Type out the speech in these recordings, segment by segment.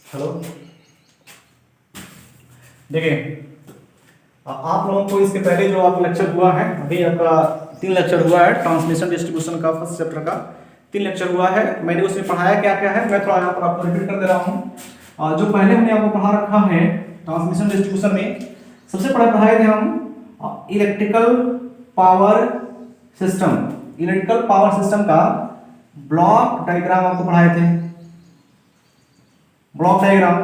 Hello, देखिए आप लोगों को इसके पहले जो आपका लेक्चर हुआ है, अभी आपका 3 लेक्चर हुआ है ट्रांसमिशन डिस्ट्रीब्यूशन का फर्स्ट चैप्टर का 3 लेक्चर हुआ है। मैंने उसमें पढ़ाया क्या क्या है, मैं थोड़ा यहाँ पर आपको रिपीट कर दे रहा हूँ। जो पहले हमने आपको पढ़ा रखा है ट्रांसमिशन डिस्ट्रीब्यूशन में, सबसे पहले पढ़ाए थे हम electrical power system. Electrical power system का ब्लॉक डायग्राम आपको पढ़ाए थे, ब्लॉक डायग्राम।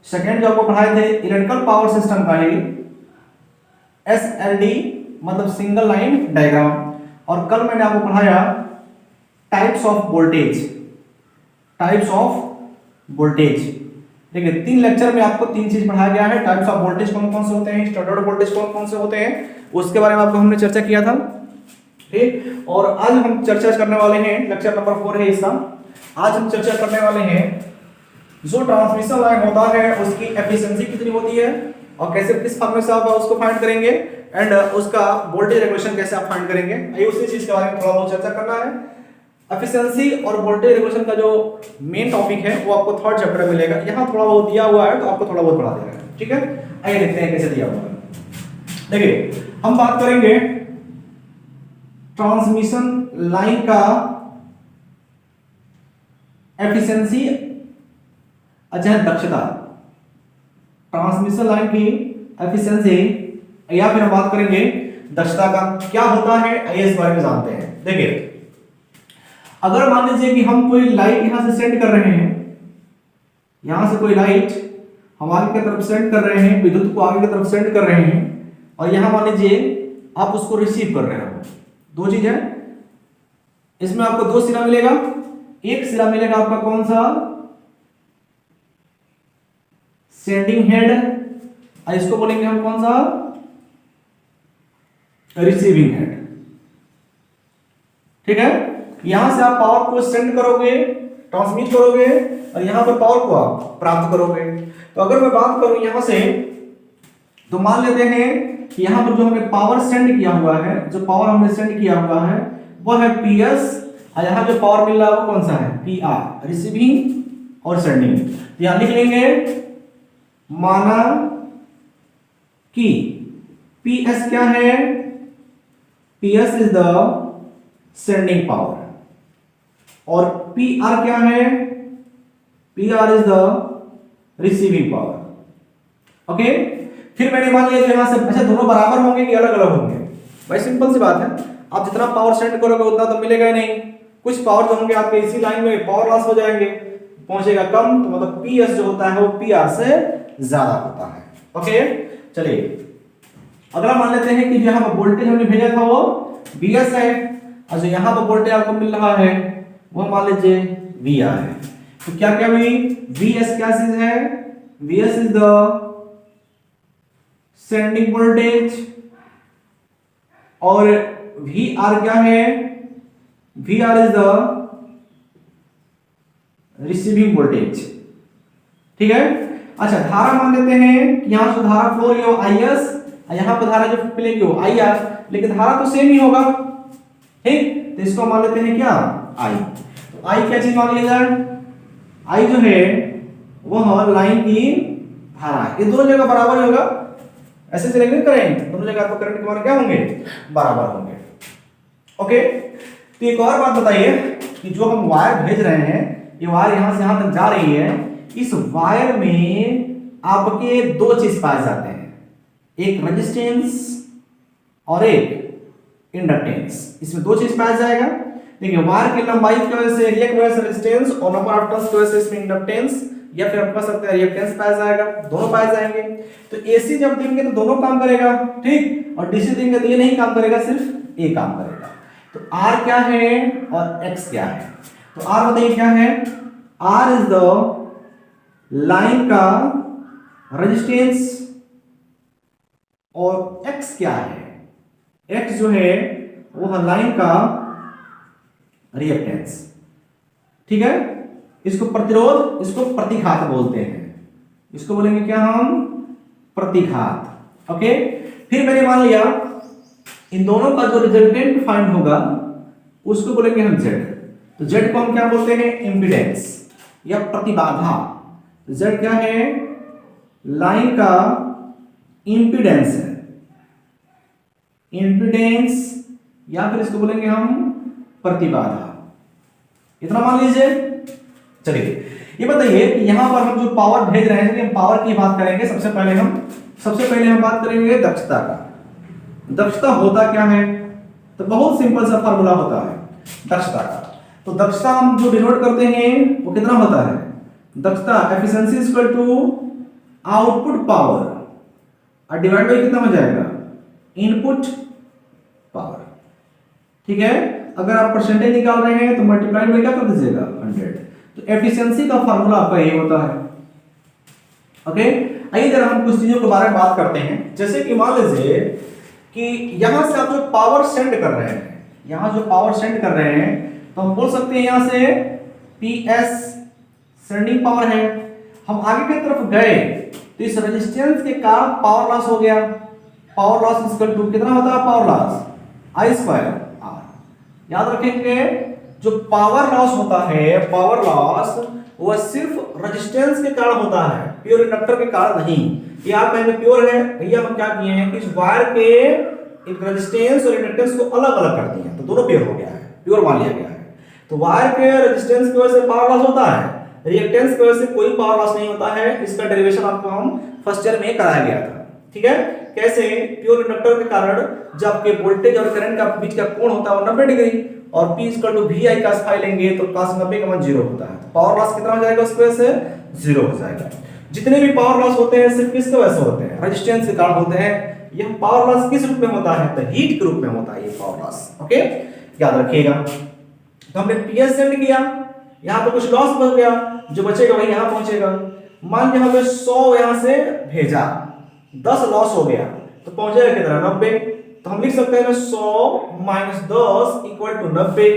सेकेंड जो आपको पढ़ाए थे इलेक्ट्रिकल पावर सिस्टम का ही SLD मतलब सिंगल लाइन डायग्राम। और कल मैंने आपको पढ़ाया types of voltage, types of voltage. देखिए 3 लेक्चर में आपको 3 चीज पढ़ाया गया है। टाइप्स ऑफ वोल्टेज कौन कौन से होते हैं, स्टैंडर्ड वोल्टेज कौन कौन से होते हैं, उसके बारे में आपको हमने चर्चा किया था, ठीक। और आज हम चर्चा करने वाले हैं, लेक्चर नंबर 4 है इसका। आज हम चर्चा करने वाले हैं जो ट्रांसमिशन लाइन होता है उसकी एफिशिएंसी कितनी होती है और कैसे किस फॉर्मूले से आप उसको फाइंड करेंगे, एंड उसका वोल्टेज रेगुलेशन कैसे आप फाइंड करेंगे। आइए उसी चीज के बारे में थोड़ा बहुत चर्चा करना है। एफिशिएंसी और वोल्टेज रेगुलेशन का जो मेन टॉपिक है वो आपको 3rd चैप्टर में मिलेगा। यहाँ थोड़ा बहुत दिया हुआ है तो आपको थोड़ा बहुत पढ़ा देगा, ठीक है। आइए देखते हैं कैसे दिया हुआ है। देखिए हम बात करेंगे ट्रांसमिशन लाइन का एफिशिएंसी, अच्छा दक्षता, ट्रांसमिशन लाइन की एफिशिएंसी, या फिर हम बात करेंगे दक्षता का क्या होता है, आइए इस बारे में जानते हैं। देखिए अगर मान लीजिए कि हम कोई लाइट यहां से सेंड कर रहे हैं, यहां से कोई लाइट हम आगे की तरफ सेंड कर रहे हैं, विद्युत को आगे की तरफ सेंड कर रहे हैं, और यहां मान लीजिए आप उसको रिसीव कर रहे हो। दो चीज है इसमें, आपको 2 सिरा मिलेगा। एक सिरा मिलेगा आपका कौन सा, सेंडिंग हेड, और इसको बोलेंगे हम कौन सा, रिसीविंग हेड, ठीक है। यहां से आप पावर को सेंड करोगे, ट्रांसमिट करोगे, और यहां पर पावर को आप प्राप्त करोगे। तो अगर मैं बात करूं यहां से, तो मान लेते हैं कि यहां पर जो हमने पावर सेंड किया हुआ है, जो पावर हमने सेंड किया हुआ है वो है PS, और यहां जो पावर मिल रहा है वो कौन सा है, PR, रिसीविंग और सेंडिंग। तो यहां लिख लेंगे माना कि PS क्या है, PS is the sending power, और PR क्या है, PR is the receiving power. Okay, फिर मैंने मान लिया यहां से, अच्छा दोनों बराबर होंगे कि अलग अलग होंगे, भाई सिंपल सी बात है। आप जितना पावर सेंड करोगे उतना तो मिलेगा ही नहीं, कुछ पावर जो होंगे आपके इसी लाइन में पावर लॉस हो जाएंगे, पहुंचेगा कम, तो मतलब PS जो होता है वो PR से ज्यादा होता है। ओके, चलिए अगला मान लेते हैं कि यहां पर वोल्टेज हमने भेजा था वो VS है, और जो यहां पर वोल्टेज आपको मिल रहा है वो मान लीजिए VR है। तो क्या क्या हुई, VS क्या चीज है, VS is the sending voltage, और VR क्या है, VR is the receiving voltage, ठीक है। अच्छा धारा मान लेते हैं कि यहां से धारा फ्लो रही हो IS, और यहां पर धारा जो मिलेगी वो IR, लेकिन धारा तो सेम ही होगा, ठीक। तो इसको मान लेते हैं क्या, I। तो I क्या चीज मान लिया जाए, I जो है वह लाइन की धारा, ये दोनों जगह बराबर होगा, ऐसे चलेंगे करेंट, दोनों जगह आपको करंट के मान क्या होंगे, बराबर होंगे। ओके, तो एक और बात बताइए कि जो हम वायर भेज रहे हैं, ये वायर यहां से यहां तक जा रही है, इस वायर में आपके 2 चीज पाए जाते हैं, एक रेजिस्टेंस और एक इंडक्टेंस। इसमें 2 चीज पाया जाएगा। देखिए वायर की लंबाई की वजह से, एरिया की वजह से रेजिस्टेंस, और नंबर ऑफ टर्न्स की वजह से इसमें इंडक्टेंस, या फिर आप कह सकते हैं रिएक्टेंस पाया जाएगा, दोनों पाए जाएंगे। तो AC जब देंगे तो दोनों काम करेगा, ठीक, और DC देंगे तो ये नहीं काम करेगा, सिर्फ A काम करेगा। तो R क्या है और X क्या है, तो R बताइए क्या है, R इज द लाइन का रेजिस्टेंस, और X क्या है, X जो है वो है लाइन का रिएक्टेंस, ठीक है। इसको प्रतिरोध, इसको प्रतिघात बोलते हैं, इसको बोलेंगे क्या हम, प्रतिघात। ओके, फिर मैंने मान लिया इन दोनों का जो रिजल्टेंट फाइंड होगा उसको बोलेंगे हम Z। तो Z को हम क्या बोलते हैं, इंपीडेंस या प्रतिबाधा। Z क्या है, लाइन का इंपीडेंस है, इंपीडेंस या फिर इसको बोलेंगे हम प्रतिबाधा, इतना मान लीजिए। चलिए ये बताइए कि यहां पर हम जो पावर भेज रहे हैं, हम पावर की बात करेंगे। सबसे पहले हम बात करेंगे दक्षता का। दक्षता होता क्या है, तो बहुत सिंपल सा फार्मूला होता है दक्षता का। तो दक्षता हम जो डिनोट करते हैं वो कितना होता है, दक्षता efficiency equal to output power और डिवाइड बाय कितना हो जाएगा, इनपुट पावर। ठीक है, अगर आप परसेंटेज निकाल रहे हैं तो मल्टीप्लाई बाय क्या कर दीजिएगा, 100। तो एफिशिएंसी का फार्मूला आपका ये होता है। ओके, आइए जरा हम कुछ चीजों के बारे में बात करते हैं। जैसे कि मान लीजिए कि यहां से आप जो पावर सेंड कर रहे हैं, यहां जो पावर सेंड कर रहे हैं, तो हम बोल सकते हैं यहां से PS सेंडिंग पावर है। हम आगे की तरफ गए तो इस रेजिस्टेंस के कारण पावर लॉस हो गया। पावर लॉस इक्वल टू कितना होता है, पावर लॉस I² R। याद रखेंगे जो पावर लॉस होता है, पावर लॉस वह सिर्फ रेजिस्टेंस के कारण होता है, प्योर इंडक्टर के कारण नहीं। ये आप कहेंगे प्योर है भैया, हम क्या किए हैं कि इस वायर के एक रेजिस्टेंस और इंडक्टेंस को अलग अलग कर दिए हैं, तो दोनों प्योर हो गया है, प्योर मान लिया गया है। तो वायर के रेजिस्टेंस की वजह से पावर लॉस होता है, रिएक्टेंस की वजह से कोई पावर लॉस नहीं होता है। इसका डेरिवेशन आपको हम फर्स्ट ईयर में कराया गया था। ठीक है, कैसे, प्योर इंडक्टर के कारण जब के वोल्टेज और करंट का बीच का कोण होता है वो 90 डिग्री, और P VI cos फाई लेंगे तो cos 90 का मान 0 होता है। तो पावर लॉस कितना हो जाएगा, उसकी वजह से 0 हो जाएगा। जितने भी पावर लॉस होते हैं सिर्फ किसके वजह से होते हैं, रेजिस्टेंस के कारण होते हैं। यह पावर लॉस किस रूप में होता है, तो हीट के रूप में होता है ये पावर लॉस। ओके, याद रखिएगा। तो हमने PS सेंड किया, यहां पे कुछ लॉस बच गया, जो बचेगा वही यहां पहुंचेगा। मान लीजिए हमने 100 यहां से भेजा, 10 लॉस हो गया, तो पहुंचेगा कितना, 90। तो हम लिख सकते हैं 100 माइनस 10 इक्वल टू 90,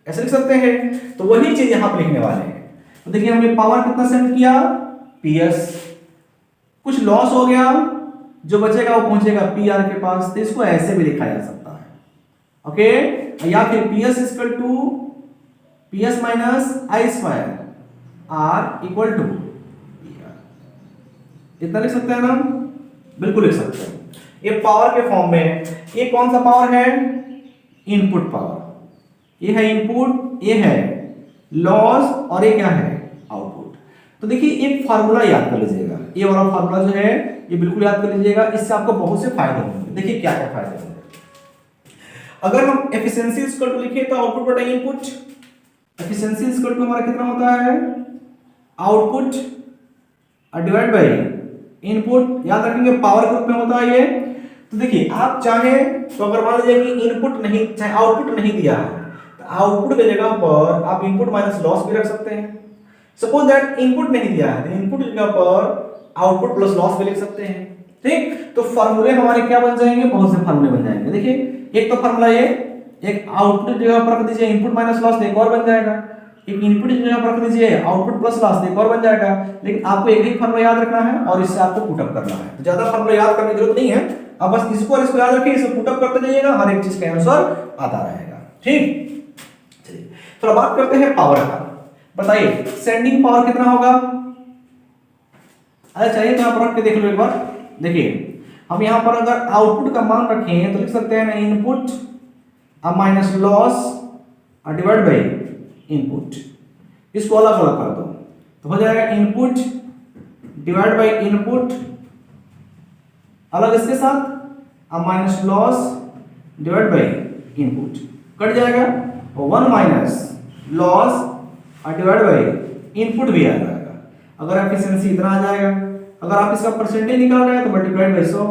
ऐसे लिख सकते हैं। तो वही चीज यहां पर लिखने वाले हैं। तो देखिए हमने पावर कितना सेंड किया, PS, कुछ लॉस हो गया, जो बचेगा वो पहुंचेगा PR के पास। तो इसको ऐसे भी लिखा जा सकता है। ओके, या फिर PS equal to PS minus I² R equal to PR, इतना लिख सकते हैं ना, बिल्कुल लिख सकते हैं। ये पावर के फॉर्म में, ये कौन सा पावर है, इनपुट पावर। ये है इनपुट, ये है लॉस, और ये क्या है, आउटपुट। तो देखिए एक फार्मूला याद कर लीजिएगा, ये वाला फार्मूला जो है ये बिल्कुल याद कर लीजिएगा, इससे आपको बहुत से फायदे होंगे। देखिए क्या क्या फायदे होंगे। अगर हम एफिशिएंसी इक्वल टू लिखे तो आउटपुट बटा इनपुट, एफिशिएंसी इक्वल टू हमारा कितना होता है, आउटपुट डिवाइड बाय इनपुट। याद रखेंगे पावर के रूप में होता है ये। तो देखिए आप चाहे तो अगर मान लीजिए कि इनपुट नहीं, चाहे आउटपुट नहीं दिया है, तो आउटपुट की जगह पर आप इनपुट माइनस लॉस भी रख सकते हैं। सपोज दैट इनपुट नहीं दिया है, तो इनपुट की जगह पर आउटपुट प्लस लॉस भी लिख सकते हैं। ठीक, तो फार्मूले हमारे क्या बन जाएंगे, बहुत से फार्मूले बन जाएंगे। देखिए एक तो फार्मूला ये, एक आउटपुट की जगह पर रख दीजिए इनपुट माइनस लॉस, एक और बन जाएगा। एक इनपुट की जगह पर रख दीजिए आउटपुट प्लस लॉस, एक और बन जाएगा। लेकिन आपको एक ही फार्मूला याद रखना है और इससे आपको पुटअप करना है। तो ज्यादा फार्मूला याद करने की जरूरत नहीं है, आप बस इसको और इसको याद रखिए, इसे पुटअप करते जाइएगा, हर एक चीज का आंसर आता रहेगा। ठीक, चलिए थोड़ा बात करते हैं पावर का। बताइए सेंडिंग पावर कितना होगा। अरे चलिए तो आप रख के देख लो एक बार। देखिए हम यहां पर अगर आउटपुट का मान रखें तो लिख सकते हैं input minus loss divide by input. इसको अलग अलग कर दो तो हो जाएगा इनपुट डिवाइड बाय इनपुट, अलग इसके साथ minus loss divide by input, cut जाएगा। और 1 minus loss divide by input भी आ जाएगा। अगर एफिशिएंसी इतना आ जाएगा, अगर आप इसका परसेंटेज निकाल रहे हैं तो मल्टीप्लाइड बाय 100।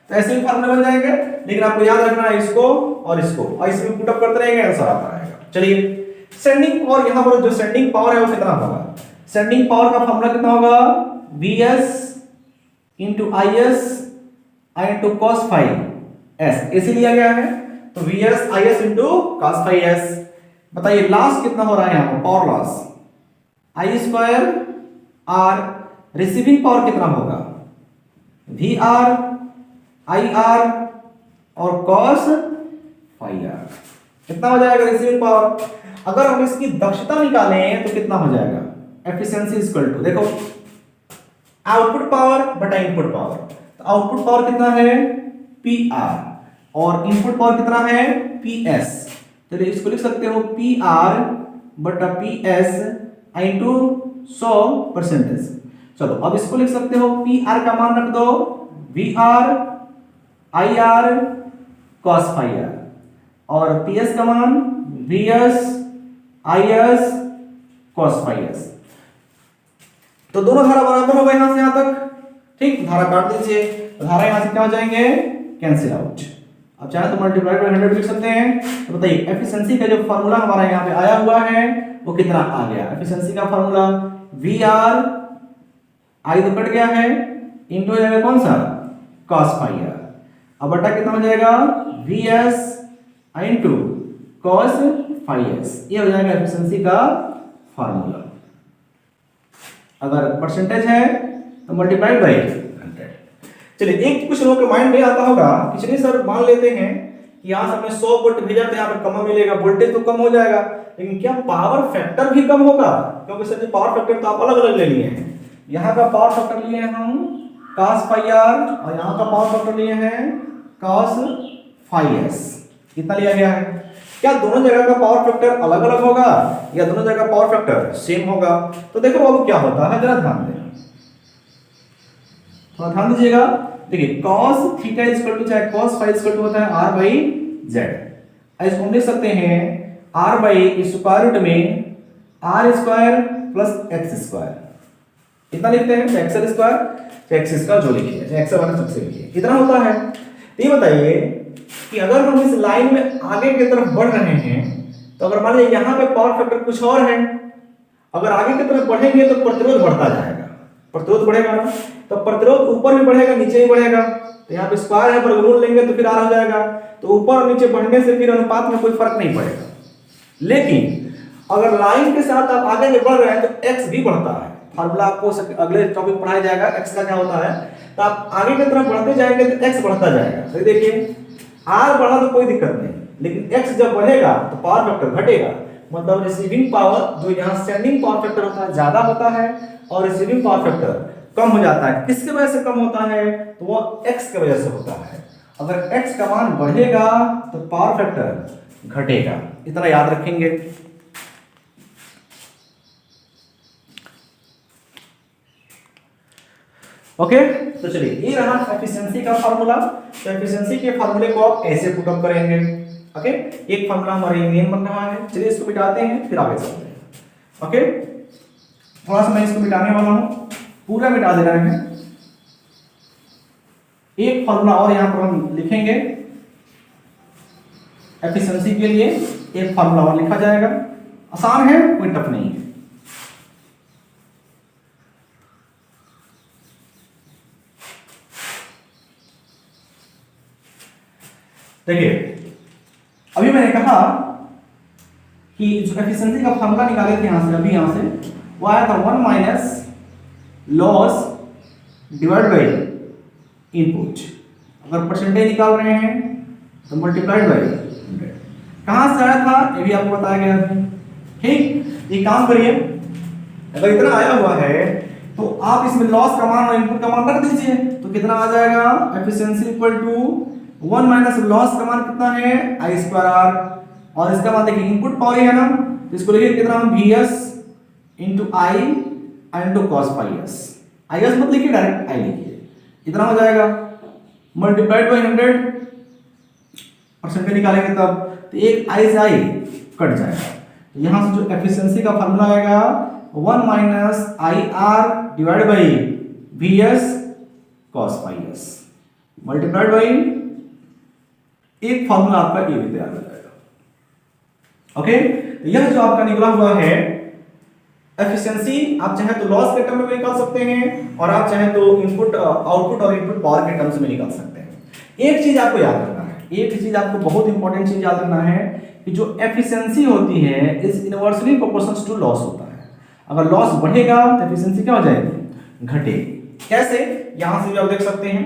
तो ऐसे ही फार्मूला बन जाएंगे, लेकिन आपको याद रखना है इसको और इसको, और इसमें पुट अप करते रहेंगे, आंसर आता रहेगा। चलिए सेंडिंग पावर, यहां पर जो सेंडिंग पावर है वो कितना होगा, सेंडिंग पावर का फार्मूला कितना होगा, Vs into Is into cos phi s, ऐसे लिया गया है। तो Vs Is into cos phi s। बताइए लॉस कितना हो रहा है यहां पर, power loss I² R। Receiving power कितना होगा, VR IR और cos phi r। कितना हो जाएगा रिसीविंग पावर। अगर हम इसकी दक्षता निकालें तो कितना हो जाएगा, एफिशिएंसी इज इक्वल टू, देखो आउटपुट पावर बटा इनपुट पावर, तो आउटपुट पावर कितना है पी आर और इनपुट पावर कितना है पी एस, तो इसको लिख सकते हो पी आर बटा पी एस इंटू 100%। चलो अब इसको लिख सकते हो पी आर का मान रख दो V R I R cos phi R और पी एस का मान V S I S cos phi S. तो दोनों धारा बराबर हो गए यहां से यहां तक, ठीक, धारा काट दीजिए, धारा यहां से क्या हो जाएंगे कैंसिल आउट। अब चाहे तो मल्टीप्लाई बाय 100 लिख सकते हैं। तो बताइए एफिशिएंसी का जो फार्मूला हमारा यहाँ पे आया हुआ है वो कितना आ गया, एफिशिएंसी का फार्मूला वी आर आई तो कट गया है इनटू हो जाएगा कौन सा cos फाई आर, अब बटा कितना हो जाएगा V S into cos phi S, ये हो जाएगा एफिशिएंसी का फार्मूला। अगर परसेंटेज है तो मल्टीप्लाइड बाय 100। चलिए एक कुछ लोगों के माइंड में आता होगा कि चलिए सर मान लेते हैं कि यहाँ से हमने 100 वोल्ट भेजा तो यहाँ पर कम मिलेगा, वोल्टेज तो कम हो जाएगा, लेकिन क्या पावर फैक्टर भी कम होगा? क्योंकि सर पावर फैक्टर तो आप अलग अलग ले लिए हैं, यहाँ का पावर फैक्टर लिए हैं हम cos फाई आर और यहाँ का पावर फैक्टर लिए हैं cos फाई एस, कितना लिया गया है? क्या दोनों जगह का पावर फैक्टर अलग अलग होगा या दोनों जगह पावर फैक्टर सेम होगा? तो देखो अब क्या होता है, जरा ध्यान देना, थोड़ा ध्यान दीजिएगा। देखिए cos theta is equal to चाहे cos phi is equal to होता है r बाई z। इसको हम लिख सकते हैं r बाई स्क्वायर रूट में r square plus x square, कितना लिखते हैं x स्क्वायर x स्क्वायर जो लिखिए चाहे x वाला सबसे लिखिए, कितना होता है? तो ये बताइए कि अगर हम इस लाइन में आगे की तरफ बढ़ रहे हैं तो अगर मान लीजिए यहाँ पे पावर फैक्टर कुछ और है, अगर आगे की तरफ बढ़ेंगे तो प्रतिरोध बढ़ता जाएगा, प्रतिरोध बढ़ेगा ना, तो प्रतिरोध ऊपर भी बढ़ेगा नीचे भी बढ़ेगा, तो यहाँ पे स्क्वायर है वर्गमूल लेंगे तो फिर आर हो जाएगा, तो ऊपर और नीचे बढ़ने से फिर अनुपात में कोई फर्क नहीं पड़ेगा। लेकिन अगर लाइन के साथ आप आगे बढ़ रहे हैं तो x भी बढ़ता है, फार्मूला आपको अगले टॉपिक पढ़ाया जाएगा x का क्या होता है, तो आप आगे की तरफ बढ़ते जाएंगे तो x बढ़ता जाएगा। तो देखिए r बढ़ा तो कोई दिक्कत नहीं, लेकिन x जब बढ़ेगा तो पावर फैक्टर घटेगा, मतलब रिसीविंग पावर जो यहाँ सेंडिंग पावर फैक्टर होता है ज्यादा होता है और रिसीविंग पावर फैक्टर कम हो जाता है। किसके वजह से कम होता है? तो वो x की वजह से होता है। अगर x का मान बढ़ेगा तो पावर फैक्टर घटेगा, इतना याद रखेंगे। ओके तो चलिए ये रहा एफिशिएंसी का फार्मूला। तो एफिशिएंसी के फार्मूले को आप ऐसे पुट अप करेंगे। ओके एक फार्मूला हमारे मेन बन रहा है, चलिए इसको मिटाते हैं फिर आगे चलते हैं। ओके थोड़ा सा मैं इसको मिटाने वाला हूं, पूरा मिटा दे रहे हैं। एक फार्मूला और यहां पर हम लिखेंगे एफिशिएंसी के लिए, एक फार्मूला और लिखा जाएगा, आसान है कोई टफ नहीं है। देखिए अभी मैंने कहा कि जो एफिशिएंसी का फार्मूला निकाले थे यहां से, अभी यहां से वो आया था 1 minus loss divide by input. अगर परसेंटेज निकाल रहे हैं तो मल्टीप्लाइड बाई 100। कहां से आया था ये भी आपको बताया गया है। ठीक ये काम करिए, अगर इतना आया हुआ है तो आप इसमें लॉस का मान और इनपुट का मान रख दीजिए, तो कितना आ जाएगा efficiency equal to 1 minus loss का मान कितना है आई स्क्वायर आर, और इसका मान देखिए इनपुट पावर है ना, तो इसको लिखिए कितना हम V S into I into cos phi S. I S मत लिखिए डायरेक्ट आई लिखिए, इतना हो जाएगा मल्टीप्लाइड बाई 100, परसेंटेज निकालेंगे तब तो एक आई से आई कट जाएगा। तो यहां से जो एफिशिएंसी का फार्मूला आएगा 1 minus I R divide by V S cos phi S multiplied by एक फार्मूला आपका ये भी तैयार हो जाएगा। ओके तो यह जो आपका निकला हुआ है एफिशिएंसी, आप चाहे तो लॉस के टर्म में निकाल सकते हैं और आप चाहे तो इनपुट आउटपुट और इनपुट पावर के टर्म्स में निकाल सकते हैं। एक चीज आपको याद रखना है, एक चीज आपको बहुत इंपॉर्टेंट चीज याद रखना है कि जो एफिशिएंसी होती है is inversely proportional to loss होता है। अगर लॉस बढ़ेगा तो एफिशिएंसी क्या हो जाएगी घटेगी। कैसे? यहां से भी आप देख सकते हैं,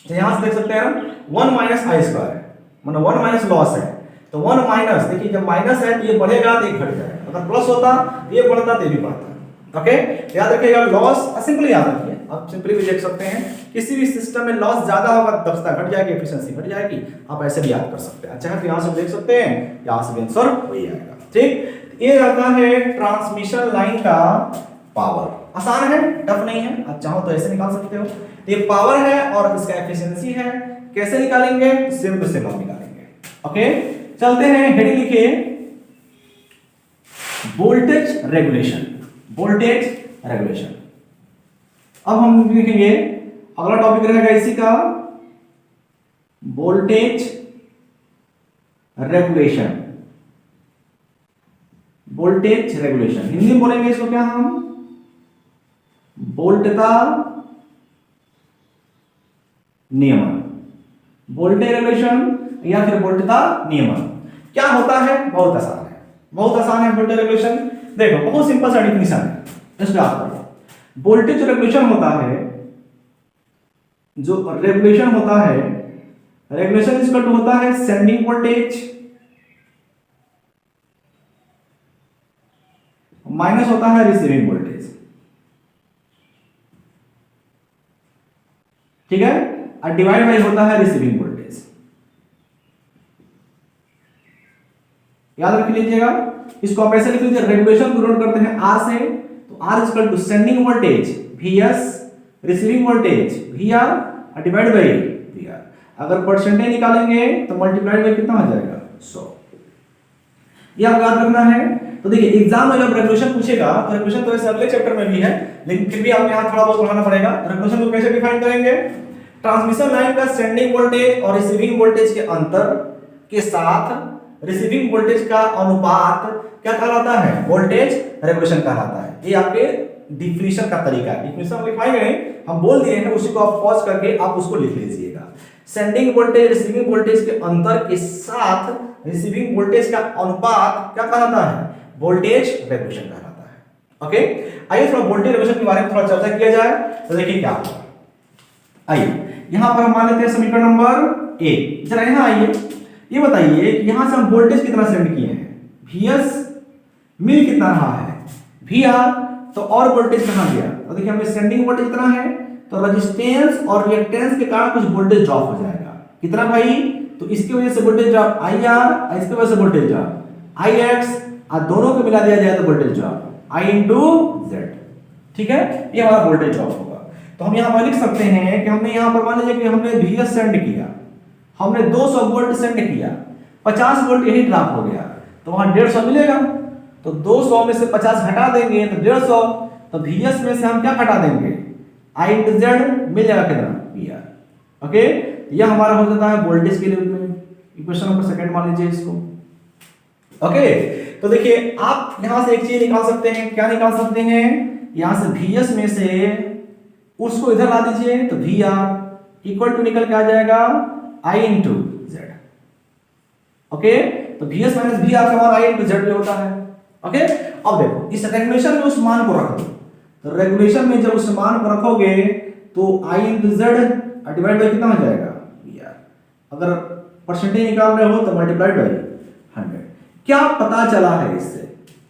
तो यहां से देख सकते हैं 1 माइनस आई स्क्वायर मतलब 1 माइनस लॉस है, तो 1 माइनस देखिए जब माइनस है तो ये बढ़ेगा तो ये घट जाएगा, अगर प्लस होता तो ये बढ़ता तो ये भी बढ़ता। ओके, याद रखिएगा लॉस, सिंपली याद रखिए, आप सिंपली भी देख सकते हैं किसी भी सिस्टम में लॉस ज्यादा होगा दक्षता घट जाएगी, एफिशिएंसी घट जाएगी, आप ऐसे भी याद कर सकते हैं। अच्छा है, तो यहाँ से देख सकते हैं, यहाँ से भी आंसर वही आएगा। ठीक, ये रहता है ट्रांसमिशन लाइन का पावर। आसान है, टफ नहीं है, आप चाहो तो ऐसे निकाल सकते हो। ये पावर है और इसका एफिशिएंसी है, कैसे निकालेंगे? सेम टू सेम निकालेंगे। ओके, चलते हैं, हेडिंग लिखिए वोल्टेज रेगुलेशन। वोल्टेज रेगुलेशन, अब हम लिखेंगे अगला टॉपिक रहेगा इसी का voltage regulation. Voltage regulation Hindi में बोलेंगे इसको क्या हम? वोल्टता नियमन। वोल्टेज रेगुलेशन या फिर वोल्टता नियमन क्या होता है? बहुत आसान है, बहुत आसान है वोल्टेज रेगुलेशन। देखो बहुत सिंपल सा डेफिनेशन है, इसको याद करो। वोल्टेज रेगुलेशन होता है, जो रेगुलेशन होता है, रेगुलेशन इक्वल टू होता है सेंडिंग वोल्टेज माइनस होता है रिसीविंग वोल्टेज। ठीक है, और डिवाइड बाई होता है रिसीविंग वोल्टेज। याद रख लीजिएगा, इसको आप ऐसे लिख लीजिए, रेगुलेशन को नोट करते हैं आर से, तो R is equal to sending voltage Vs, receiving voltage Vr divide by Vr। अगर परसेंटेज निकालेंगे तो मल्टीप्लाइड बाई कितना हो जाएगा? 100। ये आपको याद रखना है। तो देखिए एग्जाम में जब रेगुलेशन पूछेगा तो रेगुलेशन तो ऐसे अगले चैप्टर में भी है, लेकिन फिर भी आपको यहाँ थोड़ा बहुत पढ़ाना पड़ेगा। रेगुलेशन को कैसे डिफाइन करेंगे? ट्रांसमिशन लाइन का सेंडिंग वोल्टेज और रिसीविंग वोल्टेज के अंतर के साथ रिसीविंग वोल्टेज का अनुपात क्या कहलाता है? वोल्टेज रेगुलेशन कहलाता है। ये आपके डिफिनेशन का तरीका है, डिफिनेशन लिखवाएंगे नहीं, हम बोल दिए हैं, उसी को आप पॉज करके आप उसको लिख लीजिएगा। सेंडिंग वोल्टेज रिसीविंग वोल्टेज के अंतर के साथ रिसीविंग वोल्टेज का अनुपात क्या कहलाता है? वोल्टेज रेगुलेशन कहलाता है। ओके, आइए थोड़ा वोल्टेज रेगुलेशन के बारे में थोड़ा चर्चा किया जाए, तो देखिए क्या होगा। आइए यहां पर हम मान लेते हैं समीकरण नंबर 1। जरा यहां आइए, ये बताइए कि यहां से हम वोल्टेज कितना सेंड किए हैं? Vs मिल कितना रहा है? Vr, तो और वोल्टेज कहां गया? तो देखिए हमें सेंडिंग वोल्टेज कितना है, तो रेजिस्टेंस और रिएक्टेंस के कारण कुछ वोल्टेज ड्रॉप हो जाएगा। कितना भाई? तो इसकी वजह से वोल्टेज ड्रॉप IR, इसकी वजह से वोल्टेज ड्रॉप IX, और दोनों को मिला दिया जाए तो voltage drop I into Z। ठीक है, ये हमारा वोल्टेज ड्रॉप होगा। तो हम यहां पर लिख सकते हैं कि हमने यहां पर मान लीजिए कि हमने Vs सेंड किया, हमने 200 वोल्ट सेंड किया, 50 वोल्ट यही ड्रॉप हो गया, तो वहां 150 मिलेगा। तो 200 में से 50 घटा देंगे तो 150, तो Vs में से हम क्या घटा देंगे? I into Z मिल जाएगा कितना? Vr। ओके, यह हमारा हो जाता है वोल्टेज के लिए में। इक्वेशन नंबर सेकंड मान लीजिए इसको। ओके, तो देखिए आप यहां से एक चीज निकाल सकते हैं, क्या निकाल सकते हैं? यहां से Vs में से उसको इधर ला दीजिए, तो Vr इक्वल टू निकल के आ जाएगा I into Z। ओके, तो Vs माइनस Vr का मान I into Z पे होता है। ओके, अब देखो इस रेगुलेशन में उस मान को रख दो, तो रेगुलेशन में जब उस मान को रखोगे तो I into Z divide by कितना हो जाएगा? Vr। अगर परसेंटेज निकाल रहे हो तो मल्टीप्लाइड बाय 100। क्या पता चला है इससे?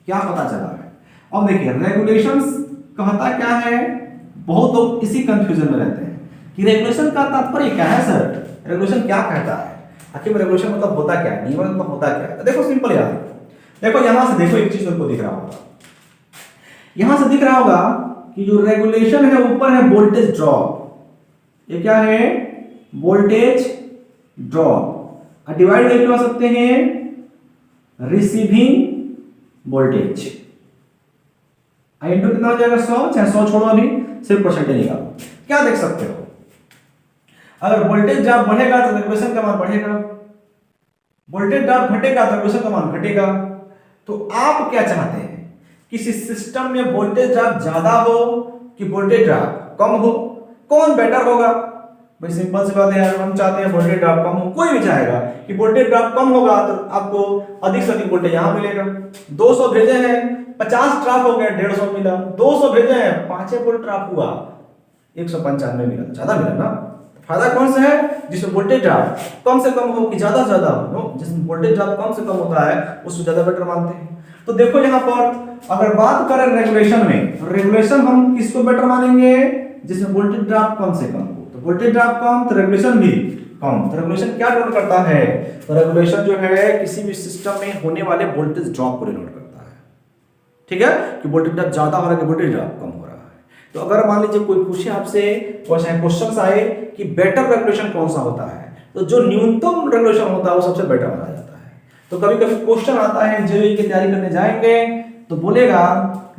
क्या पता चला है? अब देखिए रेगुलेशंस कहता क्या है, बहुत लोग इसी कंफ्यूजन में रहते हैं कि रेगुलेशन का तात्पर्य क्या है सर, रेगुलेशन क्या कहता है, आखिर रेगुलेशन मतलब होता क्या है, नियमन मतलब होता क्या है? तो देखो सिंपल याद है, देखो यहां से देखो एक चीज आपको दिख रहा होगा, यहां से दिख रहा होगा कि जो रेगुलेशन है ऊपर है वोल्टेज ड्रॉप, ये क्या है? वोल्टेज ड्रॉप, और डिवाइड करके कर सकते हैं रिसीविंग वोल्टेज। आई इंटू कितना हो जाएगा? 100, चाहे 100 छोड़ो, अभी सिर्फ परसेंटेज निकालो। क्या देख सकते हो? अगर वोल्टेज ड्रॉप बढ़ेगा तो रेगुलेशन का मान बढ़ेगा, वोल्टेज ड्रॉप घटेगा तो रेगुलेशन का मान घटेगा। तो आप क्या चाहते हैं? किसी सिस्टम में वोल्टेज ड्रॉप ज्यादा हो कि वोल्टेज ड्रॉप कम हो? कौन बेटर होगा? भाई सिंपल सी बात है यार, हम चाहते हैं वोल्टेज ड्रॉप कम हो। कोई भी चाहेगा कि वोल्टेज ड्रॉप कम होगा तो आपको अधिक से अधिक वोल्टेज यहां मिलेगा। 200 भेजे हैं, 50 ड्रॉप हो गया, 150 मिला। 200 भेजे हैं, 5 वोल्ट ड्रॉप हुआ, 195 मिला, ज्यादा मिला ना। फायदा कौन सा है? जिसमें वोल्टेज ड्रॉप कम से कम हो कि ज्यादा से ज्यादा हो, जिसमें वोल्टेज ड्रॉप कम से कम होता है उसको ज्यादा बेटर मानते हैं। तो देखो यहाँ पर अगर बात करें रेगुलेशन में, तो रेगुलेशन हम किसको बेटर मानेंगे? जिसमें वोल्टेज ड्रॉप कम से कम हो। तो वोल्टेज ड्रॉप कम तो रेगुलेशन भी कम। तो रेगुलेशन क्या डिनोट करता है? तो रेगुलेशन जो है किसी भी सिस्टम में होने वाले वोल्टेज ड्रॉप को डिनोट करता है। ठीक है, कि वोल्टेज ड्रॉप ज्यादा हो रहा है कि वोल्टेज ड्रॉप कम हो रहा है। तो अगर मान लीजिए कोई पूछे आपसे, क्वेश्चन आए कि बेटर रेगुलेशन कौन सा होता है, तो जो न्यूनतम रेगुलेशन होता है वो सबसे बेटर माना जाता है। तो कभी कभी क्वेश्चन आता है, जेईई की तैयारी करने जाएंगे तो बोलेगा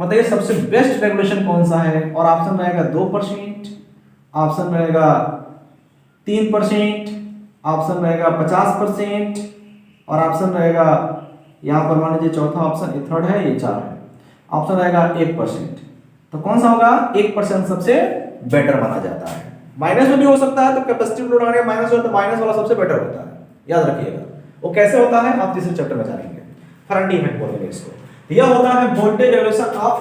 बताइए सबसे बेस्ट रेगुलेशन कौन सा है, और ऑप्शन रहेगा 2%, ऑप्शन रहेगा 3%, ऑप्शन रहेगा 50%, और ऑप्शन रहेगा यहाँ पर मान लीजिए चौथा ऑप्शन, ये थर्ड है, ये 4 है, ऑप्शन रहेगा 1%। तो कौन सा होगा? 1% सबसे बेटर माना जाता है। माइनस में भी हो सकता है, तो कैपेसिटिव लोड आने माइनस हो तो माइनस वाला सबसे बेटर होता है, याद रखिएगा। वो कैसे होता है आप तीसरे चैप्टर में जानेंगे, फैराडे इफेक्ट बोलेंगे इसको। यह होता है voltage regulation of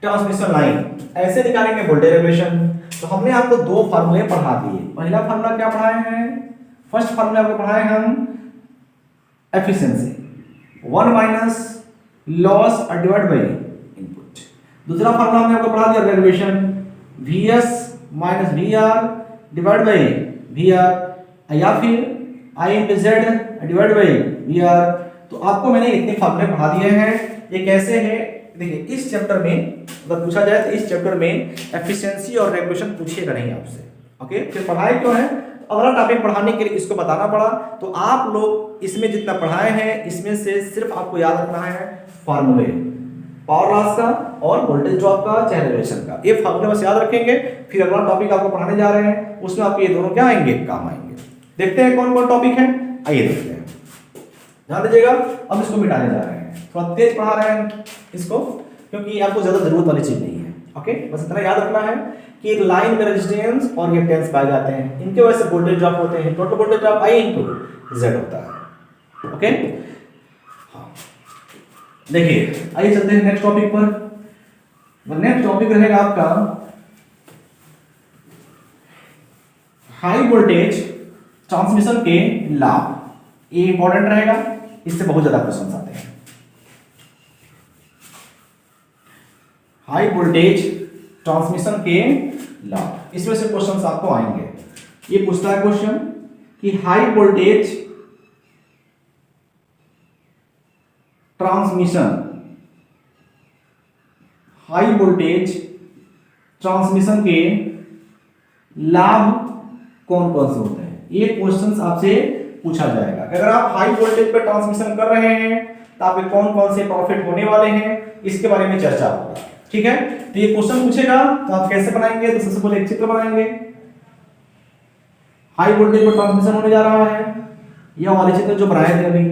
transmission line. ऐसे निकालेंगे वोल्टेज रेगुलेशन। तो हमने आपको दो फार्मूले पढ़ा दिए। पहला फार्मूला क्या पढ़ाए हैं? फर्स्ट फार्मूला आपको पढ़ाए हम efficiency 1 minus loss divide by input. दूसरा फार्मूला हमने आपको पढ़ा दिया regulation Vs minus VR divide by VR, या फिर I into Z divide by VR। तो आपको मैंने इतने फार्मूले पढ़ा दिए हैं। ये कैसे है देखिए, इस चैप्टर में अगर पूछा जाए तो इस चैप्टर में एफिशिएंसी और रेगुलेशन पूछिएगा नहीं आपसे। ओके, फिर पढ़ाई क्यों है? तो अगला टॉपिक पढ़ाने के लिए इसको बताना पड़ा। तो आप लोग इसमें जितना पढ़ाए हैं इसमें से सिर्फ आपको याद रखना है फार्मूले, पावर लॉस का और वोल्टेज ड्रॉप का चाहे रेगुलेशन का। ये फार्मूले बस याद रखेंगे, फिर अगला टॉपिक आपको पढ़ाने जा रहे हैं उसमें आपके ये दोनों क्या आएंगे? काम आएंगे। देखते हैं कौन कौन टॉपिक है, आइए देखते हैं। ध्यान दीजिएगा, अब इसको मिटाने जा रहे हैं, थोड़ा तेज पढ़ा रहे हैं इसको, क्योंकि आपको ज्यादा जरूरत वाली चीज नहीं है। ओके, बस इतना याद रखना है कि लाइन में रेजिस्टेंस और रिएक्टेंस पाए जाते हैं, इनके वजह से वोल्टेज ड्रॉप होते हैं। Total voltage drop I into Z होता है। ओके, हाँ देखिए, आइए चलते हैं नेक्स्ट टॉपिक पर। नेक्स्ट टॉपिक रहेगा आपका हाई वोल्टेज ट्रांसमिशन के लाभ। ये इंपॉर्टेंट रहेगा, इससे बहुत ज्यादा क्वेश्चन आते हैं। हाई वोल्टेज ट्रांसमिशन के लाभ, इसमें से क्वेश्चंस आपको आएंगे। ये पूछता है क्वेश्चन कि high voltage transmission, high voltage transmission के लाभ कौन कौन से होते हैं? ये क्वेश्चंस आपसे पूछा जाएगा। अगर आप हाई वोल्टेज पर ट्रांसमिशन कर रहे हैं तो आपके कौन कौन से प्रॉफिट होने वाले हैं, इसके बारे में चर्चा होगा। ठीक है, तो ये क्वेश्चन पूछेगा तो आप कैसे बनाएंगे? तो सबसे पहले एक चित्र बनाएंगे। हाई वोल्टेज पर ट्रांसमिशन होने जा रहा है, यह वाले चित्र जो बनाए थे अभी।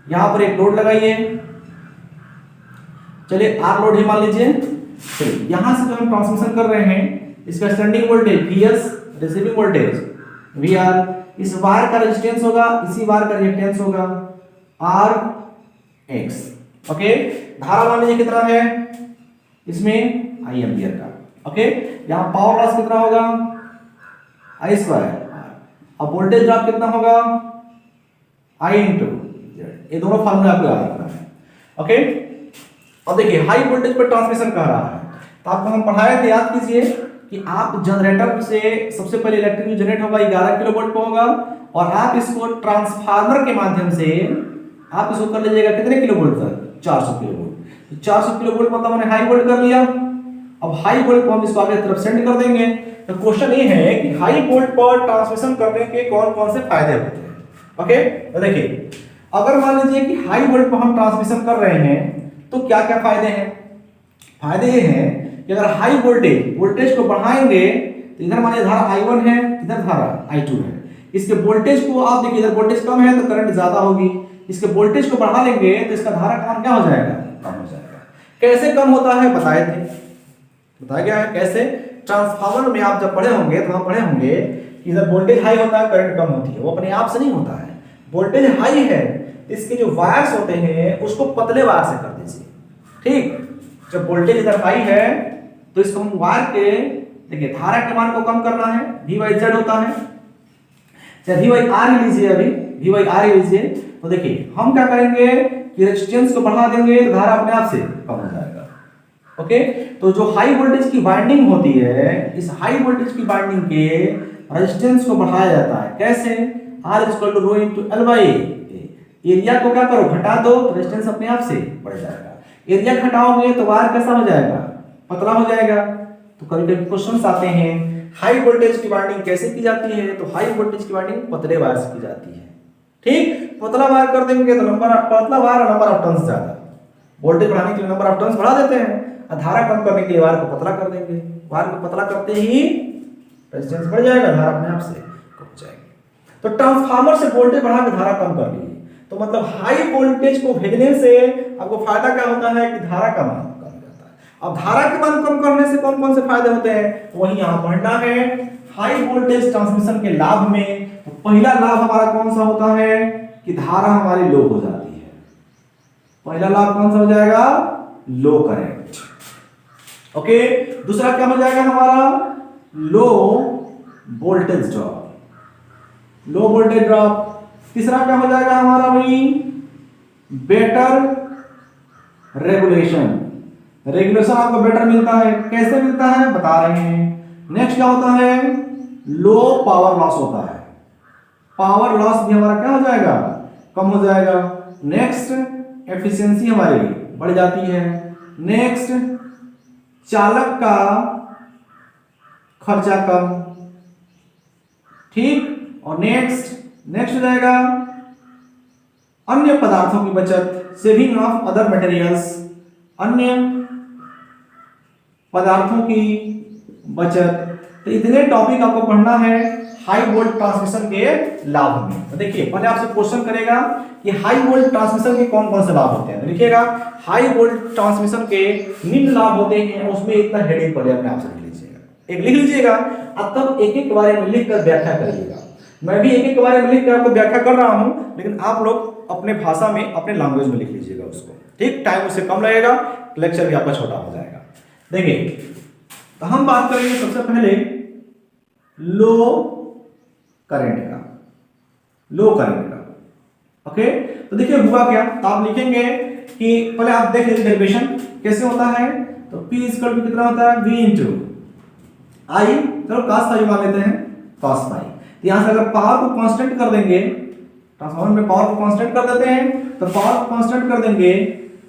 यहां पर एक लोड लगाइए, चलिए आर लोड ही मान लीजिए। चलिए यहां से जो हम ट्रांसमिशन कर रहे हैं, इसका standing voltage Vs, receiving voltage VR, इस वायर का रेजिस्टेंस होगा, इसी वायर का रिएक्टेंस होगा Rx। ओके, धारा मान लीजिए कितना है इसमें? I एम्पियर का। ओके, यहां पावर लॉस कितना होगा? I square. अब वोल्टेज ड्रॉप कितना होगा? I into Z। ये दोनों फार्मूला आपको याद रखना है। ओके, अब देखिए हाई वोल्टेज पर ट्रांसमिशन कर रहा है, तो आपको हम पढ़ाए थे, याद कीजिए कि आप जनरेटर से सबसे पहले इलेक्ट्रिक जो जनरेट होगा 11 किलोवाट का होगा, और आप इसको ट्रांसफार्मर के माध्यम से आप इसको कर लीजिएगा कितने किलोवोल्ट तक? 400 किलोवोल्ट। तो 400 किलोवोल्ट मतलब हमने हाई वोल्ट कर लिया। अब हाई वोल्ट को हम इसको आगे तरफ सेंड कर देंगे। तो क्वेश्चन ये है कि हाई वोल्ट पर ट्रांसमिशन करने के कौन कौन से फायदे होते हैं। ओके, तो देखिए अगर मान लीजिए कि हाई वोल्ट पर हम ट्रांसमिशन कर रहे हैं तो क्या क्या फायदे हैं? फायदे ये हैं कि अगर हाई वोल्टेज को बढ़ाएंगे तो इधर मानिए धारा I1 है, इधर धारा I2 है। इसके वोल्टेज को आप देखिए, इधर वोल्टेज कम है तो करंट ज्यादा होगी, इसके वोल्टेज को बढ़ा लेंगे तो इसका धारा का मान क्या हो जाएगा? कम हो जाएगा। कैसे कम होता है बताए थे, बताया गया है कैसे। ट्रांसफार्मर में आप जब पढ़े होंगे तो हम पढ़े होंगे कि इधर वोल्टेज हाई होता है, करंट कम होती है। वो अपने आप से नहीं होता है, वोल्टेज हाई है इसके जो वायर्स होते हैं उसको पतले वायर से कर दीजिए। ठीक, जब वोल्टेज इधर हाई है तो इसको हम वायर के देखिए धारा के मान को कम करना है, वी बाई जेड होता है, चाहे वी बाई आर लीजिए, अभी वी बाई आर लीजिए, तो देखिए हम क्या करेंगे कि रेजिस्टेंस को बढ़ा देंगे तो धारा अपने आप से कम हो जाएगा। ओके, तो जो हाई वोल्टेज की वाइंडिंग होती है, इस हाई वोल्टेज की वाइंडिंग के रेजिस्टेंस को बढ़ाया जाता है, कैसे? R equal to rho into L by A. Area को क्या करो, घटा दो, तो रेजिस्टेंस अपने आप से बढ़ जाएगा। एरिया घटाओगे तो वायर कैसा हो जाएगा, पतला हो जाएगा। तो कभी कभी क्वेश्चंस आते हैं हाई वोल्टेज की वाइंडिंग कैसे की जाती है, तो हाई वोल्टेज की वाइंडिंग पतले वायर से की जाती है। ठीक, पतला वायर कर देंगे तो नंबर पतला वायर नंबर ऑफ टर्न्स ज्यादा, वोल्टेज बढ़ाने के लिए नंबर ऑफ टर्न्स बढ़ा देते हैं, और धारा कम करने के लिए वायर को पतला कर देंगे। वायर को पतला करते ही रेजिस्टेंस बढ़ जाएगा, धारा अपने आप से कम हो जाएगी। तो ट्रांसफार्मर से वोल्टेज बढ़ा के धारा कम कर लीजिए, तो मतलब हाई वोल्टेज को भेजने से आपको फायदा क्या होता है कि धारा का मान कम हो जाता है। अब धारा के मान कम करने से कौन कौन से फायदे होते हैं, वही यहां पढ़ना है। हाई वोल्टेज ट्रांसमिशन के लाभ में तो पहला लाभ हमारा कौन सा होता है कि धारा हमारी लो हो जाती है। पहला लाभ कौन सा हो जाएगा, लो करंट। ओके, दूसरा क्या हो जाएगा हमारा, low voltage drop, low voltage drop. तीसरा क्या हो जाएगा हमारा भाई, बेटर रेगुलेशन। रेगुलेशन आपको बेटर मिलता है, कैसे मिलता है बता रहे हैं। नेक्स्ट क्या होता है, लो पावर लॉस होता है, पावर लॉस भी हमारा क्या हो जाएगा, कम हो जाएगा। नेक्स्ट एफिशिएंसी हमारी बढ़ जाती है। नेक्स्ट चालक का खर्चा कम, ठीक। और नेक्स्ट हो जाएगा अन्य पदार्थों की बचत, सेविंग ऑफ अदर मटेरियल्स, अन्य पदार्थों की बचत। तो इतने टॉपिक आपको पढ़ना है हाई वोल्ट ट्रांसमिशन के लाभ में। तो देखिए पहले आपसे क्वेश्चन करेगा कि हाई वोल्ट ट्रांसमिशन के कौन कौन से लाभ होते हैं, तो लिखिएगा हाई वोल्ट ट्रांसमिशन के निम्न लाभ होते हैं, उसमें इतना हेडिंग पहले अपने आप से लिख लीजिएगा, एक लिख लीजिएगा, अब तब एक एक के बारे में लिखकर व्याख्या करिएगा। मैं भी एक एक के बारे में लिखकर आपको व्याख्या कर रहा हूं, लेकिन आप लोग अपने भाषा में अपने लैंग्वेज में लिख लीजिएगा उसको, ठीक। टाइम उससे कम लगेगा, लेक्चर भी आपका छोटा हो जाएगा। देखिए तो हम बात करेंगे सबसे पहले लो करंट का, लो करंट का। ओके, तो देखिए हुआ क्या, तो आप लिखेंगे कि पहले आप देख लीजिए डेरिवेशन कैसे होता है। तो P इक्वल टू कितना होता है, V इंटू आई, चलो cos फाई मान लेते हैं, cos फाई। तो यहां से अगर पावर को कांस्टेंट कर देंगे, ट्रांसफार्मर में पावर को कांस्टेंट कर देते हैं, तो पावर को कांस्टेंट कर देंगे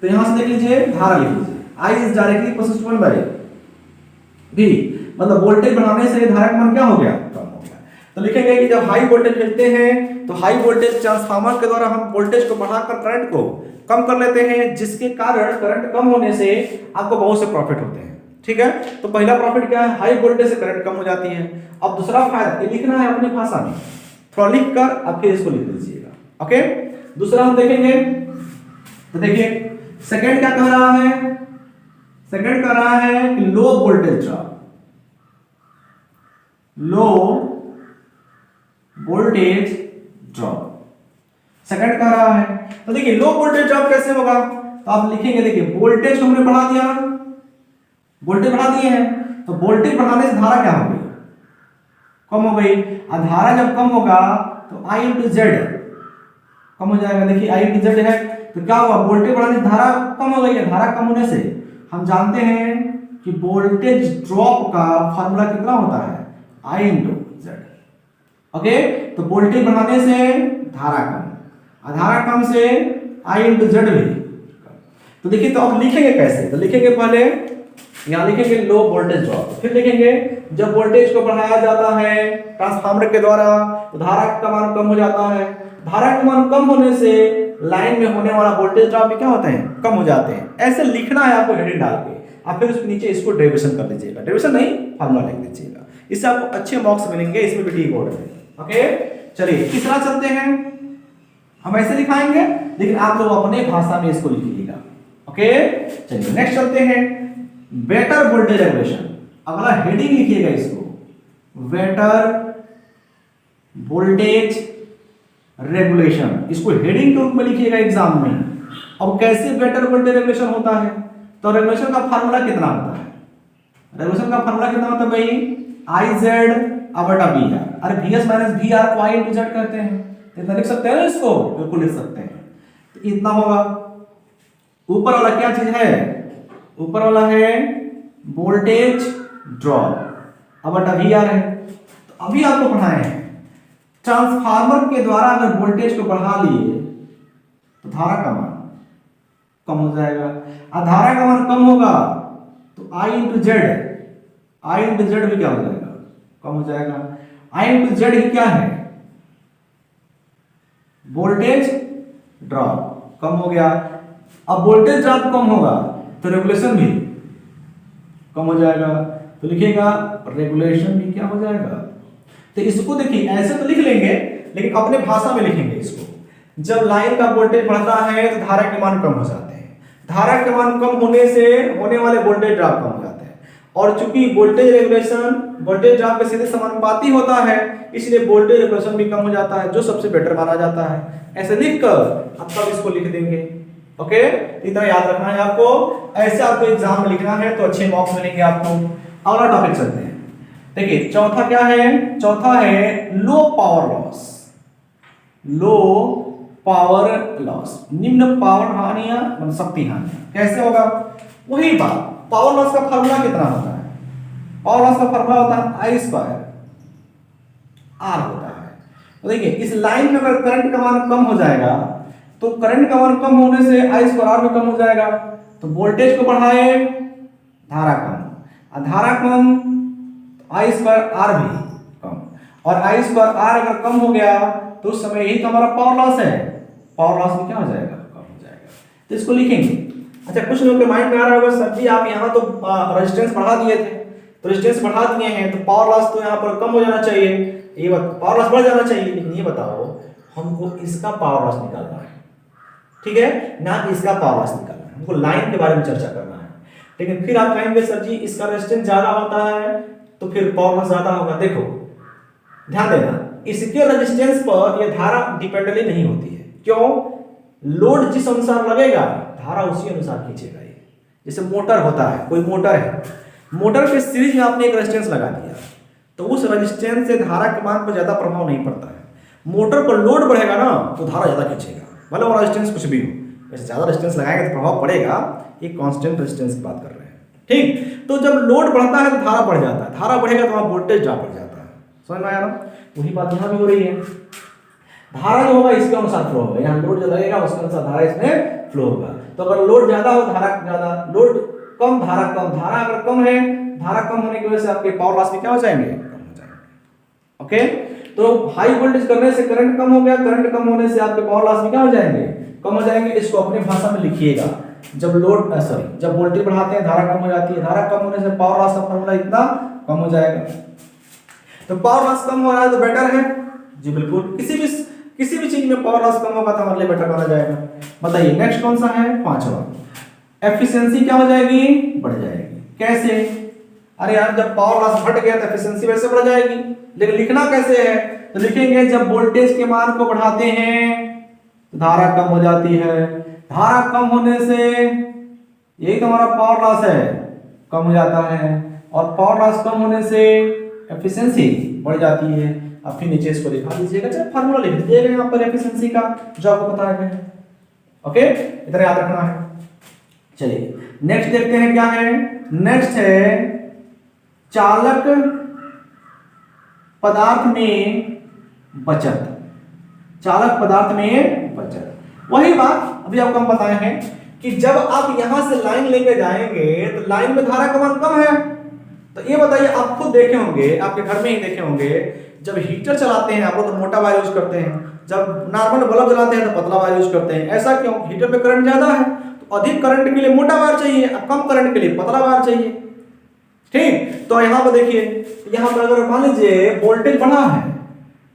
तो यहां से देख लीजिए धारा लिख लीजिए, I is directly proportional by V, मतलब वोल्टेज बढ़ाने से धारा का मान क्या हो गया, कम हो गया। तो लिखेंगे कि जब हाई वोल्टेज भेजते हैं तो हाई वोल्टेज ट्रांसफार्मर के द्वारा हम वोल्टेज को बढ़ाकर करंट को कम कर लेते हैं, जिसके कारण करंट कम होने से आपको बहुत से प्रॉफिट होते हैं, ठीक है। तो पहला प्रॉफिट क्या है, हाई वोल्टेज से करंट कम हो जाती है। अब दूसरा फायदा ये लिखना है अपनी भाषा में, थोड़ा लिख कर आप फिर इसको लिख लीजिएगा। ओके, दूसरा हम देखेंगे, तो देखिए सेकंड क्या कह रहा है, सेकंड कह रहा है कि low voltage drop, low voltage drop second कह रहा है। तो देखिए लो वोल्टेज ड्रॉप कैसे होगा, तो आप लिखेंगे, देखिए वोल्टेज हमने बढ़ा दिया, वोल्टेज बढ़ा दिए हैं, तो वोल्टेज बढ़ाने से धारा क्या हो गई, कम हो गई। और धारा जब कम होगा तो I इंटू जेड कम हो जाएगा। देखिए I इंटू जेड है, तो क्या हुआ, वोल्टेज बढ़ाने से धारा कम हो गई है। धारा कम होने से हम जानते हैं कि वोल्टेज ड्रॉप का फार्मूला कितना होता है, I इंटू जेड। ओके, तो वोल्टेज बढ़ाने से धारा कम, धारा कम से I इंटू जेड भी। तो देखिए तो अब लिखेंगे कैसे, तो लिखेंगे पहले यहां लिखेंगे लो वोल्टेज ड्रॉप, फिर लिखेंगे जब वोल्टेज को बढ़ाया जाता है ट्रांसफार्मर के द्वारा तो धारा का मान कम हो जाता है। धारा का मान कम होने से लाइन में होने वाला वोल्टेज ड्रॉप भी क्या होते हैं, कम हो जाते हैं। ऐसे लिखना है आपको हेडिंग डाल के, आप फिर उसके नीचे इसको डेरिवेशन कर लीजिएगा, डेरिवेशन नहीं फार्मूला लिख दीजिएगा, इससे आपको अच्छे मार्क्स मिलेंगे, इसमें भी ठीक ऑर्डर है। ओके, चलिए तीसरा चलते हैं, हम ऐसे लिखाएंगे लेकिन आप लोग अपने भाषा में इसको लिखिएगा। ओके, चलिए नेक्स्ट चलते हैं, बेटर वोल्टेज रेगुलेशन। अगला हेडिंग लिखिएगा इसको, बेटर वोल्टेज रेगुलेशन, इसको हेडिंग के रूप में लिखिएगा एग्जाम में। अब कैसे बेटर वोल्टेज रेगुलेशन होता है, तो रेगुलेशन का फार्मूला कितना होता है, रेगुलेशन का फॉर्मूला कितना होता है भाई, आई जेड बटा वी आर। अरे V S minus V R को आई इंटू जेड कहते हैं, तो इतना लिख सकते हैं ना इसको, बिल्कुल लिख सकते हैं। तो इतना होगा। ऊपर वाला क्या चीज है, ऊपर वाला है वोल्टेज ड्रॉप बटा वी आर है। तो अभी आपको पढ़ाए हैं ट्रांसफार्मर के द्वारा अगर वोल्टेज को बढ़ा लिए तो धारा का मान कम हो जाएगा, और धारा का मान कम होगा तो आई इंटू जेड, आई इंटू जेड भी क्या हो जाएगा, कम हो जाएगा। आई इंटू जेड ही क्या है, वोल्टेज ड्रॉप कम हो गया। अब वोल्टेज ड्रॉप कम होगा तो रेगुलेशन भी कम हो जाएगा, तो लिखिएगा रेगुलेशन भी क्या हो जाएगा। तो इसको देखिए ऐसे तो लिख लेंगे, लेकिन अपने भाषा में लिखेंगे इसको। जब लाइन का वोल्टेज बढ़ता है तो धारा के मान कम हो जाते हैं, धारा के मान कम होने से होने वाले वोल्टेज ड्रॉप कम हो जाते हैं, और चूंकि वोल्टेज रेगुलेशन वोल्टेज ड्रॉप के सीधे समानुपाती होता है, इसलिए वोल्टेज रेगुलेशन भी कम हो जाता है, जो सबसे बेटर माना जाता है। ऐसे लिखकर अब तब इसको लिख देंगे। ओके, इतना याद रखना है आपको, ऐसे आपको एग्जाम में लिखना है तो अच्छे मार्क्स मिलेंगे आपको। अगला टॉपिक चलते हैं। देखिए चौथा क्या है, चौथा है low power loss. Low power loss, निम्न पावर हानियां मतलब शक्ति हानि कैसे होगा, वही बात। पावर लॉस का फार्मूला कितना होता है, पावर लॉस का फार्मूला होता है आई स्क्वायर आर होता है। तो देखिए इस लाइन में अगर करंट का मान कम हो जाएगा तो करंट का मान कम होने से आई स्क्वायर आर भी कम हो जाएगा, तो वोल्टेज को बढ़ाए धारा कम, और धारा कम आई स्क्वायर आर भी कम, और आई स्क्वायर आर अगर कम हो गया तो उस समय यही तो हमारा पावर लॉस है, पावर लॉस में क्या हो जाएगा, कम हो जाएगा। तो इसको लिखेंगे। अच्छा कुछ लोगों के माइंड में आ रहा होगा सर जी आप यहाँ तो रेजिस्टेंस बढ़ा दिए थे, तो रेजिस्टेंस बढ़ा दिए हैं तो पावर लॉस तो यहाँ पर कम हो जाना चाहिए, ये पावर लॉस बढ़ जाना चाहिए, लेकिन ये बताओ हमको इसका पावर लॉस निकालना है, ठीक है ना, इसका पावर लॉस निकालना है, हमको लाइन के बारे में चर्चा करना है। लेकिन फिर आप कहेंगे सर जी इसका रेजिस्टेंस ज्यादा होता है तो फिर पावर लॉस ज्यादा होगा। देखो ध्यान देना, इसके रेजिस्टेंस पर यह धारा डिपेंडेंटली नहीं होती है। क्यों, लोड जिस अनुसार लगेगा धारा उसी अनुसार खींचेगा। ये जैसे मोटर होता है, कोई मोटर है, मोटर के सीरीज में आपने एक रेजिस्टेंस लगा दिया तो उस रेजिस्टेंस से धारा के मान पर ज्यादा प्रभाव नहीं पड़ता है। मोटर पर लोड बढ़ेगा ना तो धारा ज्यादा खींचेगा, भले वो रेजिस्टेंस कुछ भी हो, वैसे ज्यादा रेजिस्टेंस लगाएंगे तो प्रभाव पड़ेगा। एक कांस्टेंट रेजिस्टेंस की बात कर रहे हैं, ठीक। तो जब लोड बढ़ता है तो धारा बढ़ जाता है, धारा बढ़ेगा तो वहां वोल्टेज ड्रॉप बढ़ जाता है। समझ में आया ना, वही बात यहाँ भी हो रही है। धारा जो होगा इसके अनुसार फ्लो होगा, यहाँ लोड जो लगेगा उसके अनुसार धारा इसमें फ्लो होगा। तो अगर लोड ज्यादा हो धारा ज्यादा, लोड कम धारा कम, धारा अगर कम है धारा कम होने की वजह से आपके पावर लॉस में क्या हो जाएंगे, कम हो जाएंगे। ओके, तो हाई वोल्टेज करने से करंट कम हो गया, करंट कम होने से आपके पावर लॉस में क्या हो जाएंगे, कम हो जाएंगे। इसको अपनी भाषा में लिखिएगा, जब लोड सॉरी जब वोल्टेज बढ़ाते हैं धारा कम हो जाती है, धारा कम होने से पावर लॉस का फॉर्मूला इतना कम हो जाएगा। तो पावर लॉस कम हो रहा है तो बेटर है जी, बिल्कुल। किसी भी चीज में पावर लॉस कम होगा तो हमारे लिए बेटर माना जाएगा। बताइए नेक्स्ट कौन सा है, पांचवा, एफिशिएंसी क्या हो जाएगी, बढ़ जाएगी। कैसे, अरे यार जब पावर लॉस घट गया तो एफिशिएंसी वैसे बढ़ जाएगी, लेकिन लिखना कैसे है, तो लिखेंगे जब वोल्टेज के मान को बढ़ाते हैं तो धारा कम हो जाती है, धारा कम होने से यही तो हमारा पावर लॉस है, कम हो जाता है, और पावर लॉस कम होने से एफिशिएंसी बढ़ जाती है। अब फिर नीचे इसको दिखा दीजिएगा, चाहे फार्मूला लिख दीजिएगा यहाँ पर एफिशिएंसी का जो आपको बताया गया है। ओके, इतना याद रखना है। चलिए नेक्स्ट देखते हैं क्या है, नेक्स्ट है चालक पदार्थ में बचत, चालक पदार्थ में बचत। वही बात अभी आपको हम बताए हैं कि जब आप यहां से लाइन लेके जाएंगे तो लाइन में धारा का मान कम है, तो ये बताइए आप खुद देखे होंगे, आपके घर में ही देखे होंगे, जब हीटर चलाते हैं आप लोग तो मोटा वायर यूज करते हैं, जब नॉर्मल बल्ब जलाते हैं तो पतला वायर यूज करते हैं। ऐसा क्यों, हीटर पे करंट ज्यादा है तो अधिक करंट के लिए मोटा वायर चाहिए, कम करंट के लिए पतला वायर चाहिए, ठीक। तो यहाँ पर देखिए, यहाँ पर अगर मान लीजिए वोल्टेज बढ़ा है,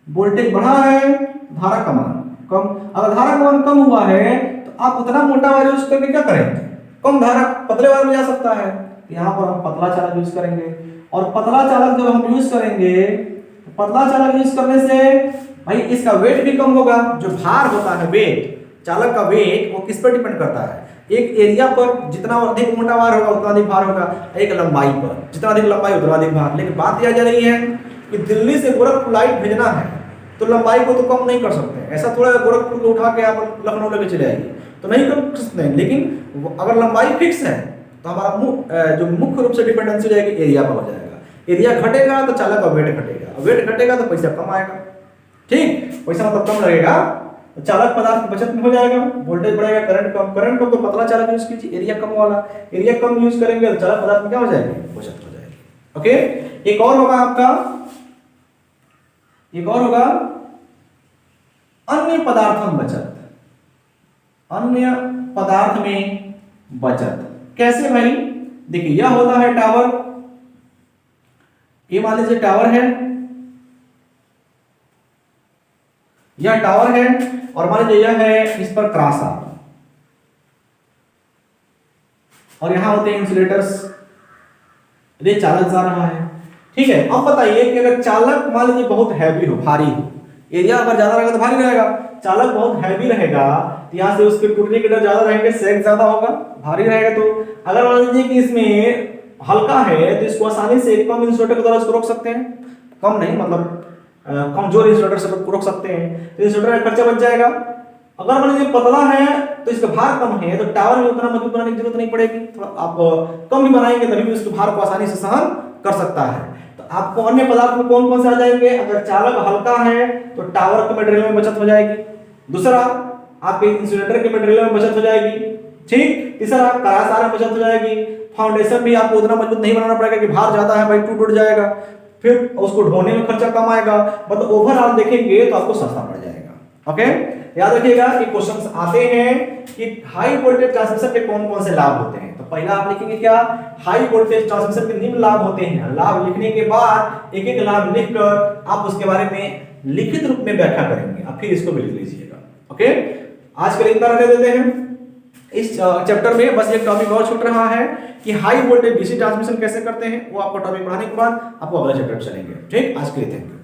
वोल्टेज बढ़ा है, धारा का मान कम, अगर धारा का मान कम हुआ है तो आप उतना मोटा वायर यूज करके क्या करेंगे, कम धारा पतले वायर में जा सकता है। यहाँ पर हम पतला चालक यूज करेंगे, और पतला चालक जब हम यूज करेंगे, पतला चालक यूज करने से भाई इसका वेट भी कम होगा, जो भार होता है वेट, चालक का वेट वो किस पर डिपेंड करता है, एक एरिया पर जितना अधिक मोटा वायर होगा उतना अधिक भार होगा, एक लंबाई पर जितना अधिक लंबाई उतना अधिक भार। लेकिन बात यह जा रही है कि दिल्ली से गोरखपुर लाइट भेजना है तो लंबाई को तो कम नहीं कर सकते, ऐसा थोड़ा गोरखपुर को उठा के आप लखनऊ लेके चले आएंगे तो नहीं कर सकते हैं। लेकिन अगर लंबाई फिक्स है तो हमारा जो मुख्य रूप से डिपेंडेंसी हो जाएगी एरिया पर हो जाएगा। एरिया घटेगा तो चालक का वेट घटेगा, वेट घटेगा तो पैसा कम आएगा। ठीक, पैसा मतलब कम लगेगा तो चालक पदार्थ की बचत में हो जाएगा, वोल्टेज बढ़ेगा, करंट कम तो पतला चालक यूज कीजिए, एरिया कम वाला, एरिया कम यूज करेंगे तो चालक पदार्थ में क्या हो जाएगी, बचत हो जाएगी। ओके, एक और होगा आपका, एक और होगा अन्य पदार्थों में बचत। अन्य पदार्थ में बचत कैसे भाई? देखिए यह होता है टावर, ये मान लीजिए टावर है, यह टावर है और मान लीजिए यह है इस पर क्रॉस आर्म और यहां होते हैं इंसुलेटर्स, ये चालक जा रहा है। ठीक है, अब बताइए कि अगर चालक मान लीजिए बहुत हैवी हो, भारी हो, एरिया अगर ज्यादा रहेगा तो भारी रहेगा, चालक बहुत हैवी रहेगा तो यहां से उसके टूटने के डर ज्यादा रहेंगे, सेक ज्यादा होगा, भारी रहेगा। तो अगर मान लीजिए कि इसमें हल्का है तो इसको आसानी से कम इंसुलेटर के द्वारा इसको रोक सकते हैं, कम नहीं मतलब कमजोर इंसुलेटर से रोक सकते हैं, तो इंसुलेटर का खर्चा बच जाएगा। अगर मान लीजिए पतला है तो इसका भार कम है तो टावर में उतना मजबूत बनाने की जरूरत नहीं पड़ेगी, थोड़ा आप कम भी बनाएंगे तभी भी उसके भार को आसानी से सहन कर सकता है। तो आपको अन्य पदार्थ में कौन कौन से आ जाएंगे? अगर चालक हल्का है तो टावर के मटेरियल में बचत हो जाएगी, दूसरा आपके इंसुलेटर के मटेरियल में बचत हो जाएगी, ठीक, तीसरा करासार में बचत हो जाएगी, फाउंडेशन भी आपको उतना मजबूत नहीं बनाना पड़ेगा कि भार ज्यादा है भाई टूट जाएगा, फिर उसको ढोने में खर्चा कम आएगा, मतलब ओवरऑल देखेंगे तो आपको सस्ता पड़ जाएगा। ओके, याद रखिएगा कि क्वेश्चंस आते हैं कि हाई वोल्टेज ट्रांसमिशन के कौन कौन से लाभ होते हैं। तो पहला आप लिखेंगे क्या, हाई वोल्टेज ट्रांसमिशन के निम्न लाभ होते हैं। लाभ लिखने के बाद एक एक लाभ लिखकर आप उसके बारे में लिखित रूप में व्याख्या करेंगे, अब फिर इसको भी लिख लीजिएगा। ओके, आज के लिए इतना रख देते हैं। इस चैप्टर में बस एक टॉपिक और छूट रहा है कि हाई वोल्टेज डीसी ट्रांसमिशन कैसे करते हैं, वो आपको टॉपिक पढ़ाने के बाद आपको अगला चैप्टर चलेंगे। ठीक, आज के लिए थैंक यू।